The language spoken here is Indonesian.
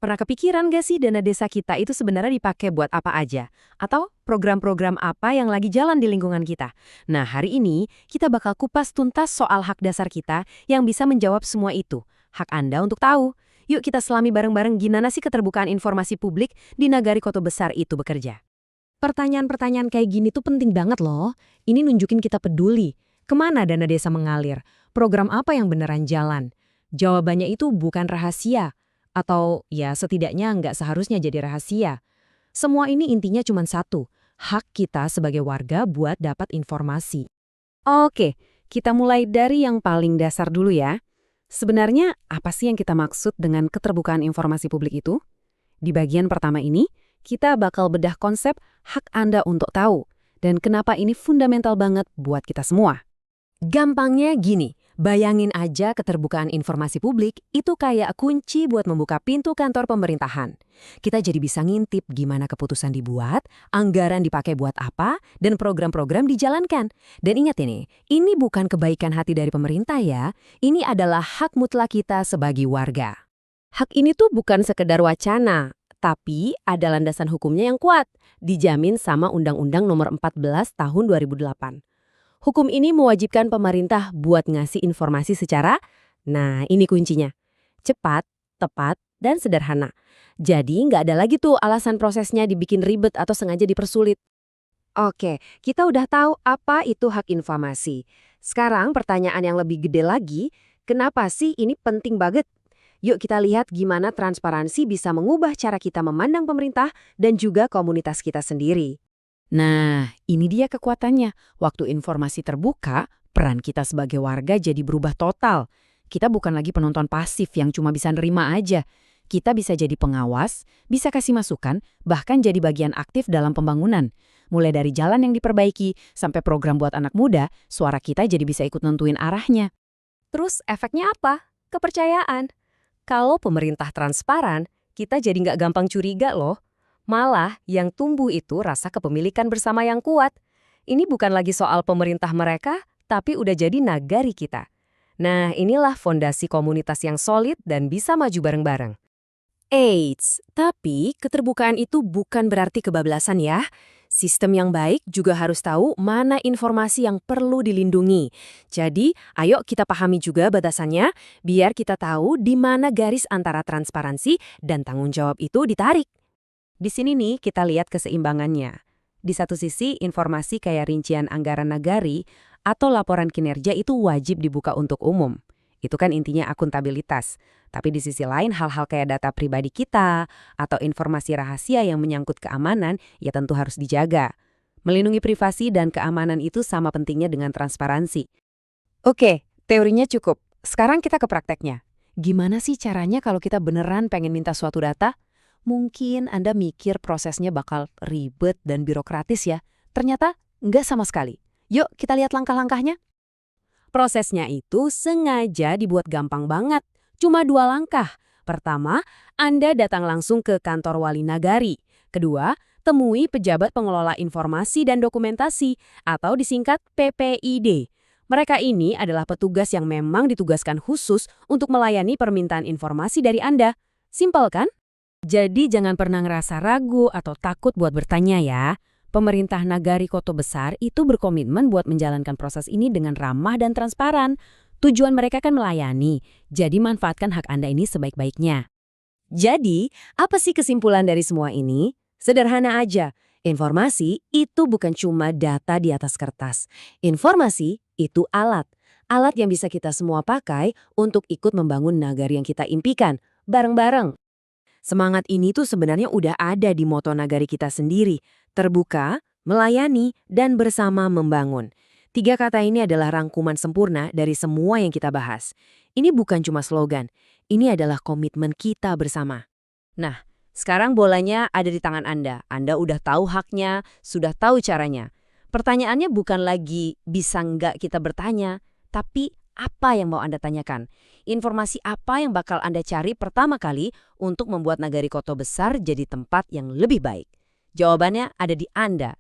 Pernah kepikiran gak sih dana desa kita itu sebenarnya dipakai buat apa aja? Atau program-program apa yang lagi jalan di lingkungan kita? Nah, hari ini kita bakal kupas tuntas soal hak dasar kita yang bisa menjawab semua itu. Hak Anda untuk tahu. Yuk kita selami bareng-bareng gimana sih keterbukaan informasi publik di nagari kota besar itu bekerja. Pertanyaan-pertanyaan kayak gini tuh penting banget loh. Ini nunjukin kita peduli. Kemana dana desa mengalir? Program apa yang beneran jalan? Jawabannya itu bukan rahasia. Atau ya setidaknya nggak seharusnya jadi rahasia. Semua ini intinya cuma satu, hak kita sebagai warga buat dapat informasi. Oke, kita mulai dari yang paling dasar dulu ya. Sebenarnya apa sih yang kita maksud dengan keterbukaan informasi publik itu? Di bagian pertama ini, kita bakal bedah konsep hak Anda untuk tahu dan kenapa ini fundamental banget buat kita semua. Gampangnya gini, bayangin aja keterbukaan informasi publik itu kayak kunci buat membuka pintu kantor pemerintahan. Kita jadi bisa ngintip gimana keputusan dibuat, anggaran dipakai buat apa, dan program-program dijalankan. Dan ingat ini bukan kebaikan hati dari pemerintah ya, ini adalah hak mutlak kita sebagai warga. Hak ini tuh bukan sekedar wacana, tapi ada landasan hukumnya yang kuat, dijamin sama Undang-Undang Nomor 14 Tahun 2008. Hukum ini mewajibkan pemerintah buat ngasih informasi secara, nah ini kuncinya, cepat, tepat, dan sederhana. Jadi nggak ada lagi tuh alasan prosesnya dibikin ribet atau sengaja dipersulit. Oke, kita udah tahu apa itu hak informasi. Sekarang pertanyaan yang lebih gede lagi, kenapa sih ini penting banget? Yuk kita lihat gimana transparansi bisa mengubah cara kita memandang pemerintah dan juga komunitas kita sendiri. Nah, ini dia kekuatannya. Waktu informasi terbuka, peran kita sebagai warga jadi berubah total. Kita bukan lagi penonton pasif yang cuma bisa nerima aja. Kita bisa jadi pengawas, bisa kasih masukan, bahkan jadi bagian aktif dalam pembangunan. Mulai dari jalan yang diperbaiki, sampai program buat anak muda, suara kita jadi bisa ikut nentuin arahnya. Terus efeknya apa? Kepercayaan. Kalau pemerintah transparan, kita jadi nggak gampang curiga loh. Malah yang tumbuh itu rasa kepemilikan bersama yang kuat. Ini bukan lagi soal pemerintah mereka, tapi udah jadi nagari kita. Nah, inilah fondasi komunitas yang solid dan bisa maju bareng-bareng. Eits, tapi keterbukaan itu bukan berarti kebablasan ya. Sistem yang baik juga harus tahu mana informasi yang perlu dilindungi. Jadi, ayo kita pahami juga batasannya, biar kita tahu di mana garis antara transparansi dan tanggung jawab itu ditarik. Di sini nih kita lihat keseimbangannya. Di satu sisi informasi kayak rincian anggaran nagari atau laporan kinerja itu wajib dibuka untuk umum. Itu kan intinya akuntabilitas. Tapi di sisi lain hal-hal kayak data pribadi kita atau informasi rahasia yang menyangkut keamanan ya tentu harus dijaga. Melindungi privasi dan keamanan itu sama pentingnya dengan transparansi. Oke, teorinya cukup. Sekarang kita ke prakteknya. Gimana sih caranya kalau kita beneran pengen minta suatu data? Mungkin Anda mikir prosesnya bakal ribet dan birokratis ya. Ternyata nggak sama sekali. Yuk kita lihat langkah-langkahnya. Prosesnya itu sengaja dibuat gampang banget. Cuma 2 langkah. Pertama, Anda datang langsung ke kantor wali nagari. Kedua, temui pejabat pengelola informasi dan dokumentasi atau disingkat PPID. Mereka ini adalah petugas yang memang ditugaskan khusus untuk melayani permintaan informasi dari Anda. Simpel kan? Jadi jangan pernah ngerasa ragu atau takut buat bertanya ya. Pemerintah nagari kota besar itu berkomitmen buat menjalankan proses ini dengan ramah dan transparan. Tujuan mereka kan melayani, jadi manfaatkan hak Anda ini sebaik-baiknya. Jadi, apa sih kesimpulan dari semua ini? Sederhana aja, informasi itu bukan cuma data di atas kertas. Informasi itu alat. Alat yang bisa kita semua pakai untuk ikut membangun nagari yang kita impikan, bareng-bareng. Semangat ini tuh sebenarnya udah ada di moto nagari kita sendiri, terbuka, melayani, dan bersama membangun. 3 kata ini adalah rangkuman sempurna dari semua yang kita bahas. Ini bukan cuma slogan, ini adalah komitmen kita bersama. Nah, sekarang bolanya ada di tangan Anda. Anda udah tahu haknya, sudah tahu caranya. Pertanyaannya bukan lagi bisa nggak kita bertanya, tapi apa yang mau Anda tanyakan? Informasi apa yang bakal Anda cari pertama kali untuk membuat nagari kota besar jadi tempat yang lebih baik? Jawabannya ada di Anda,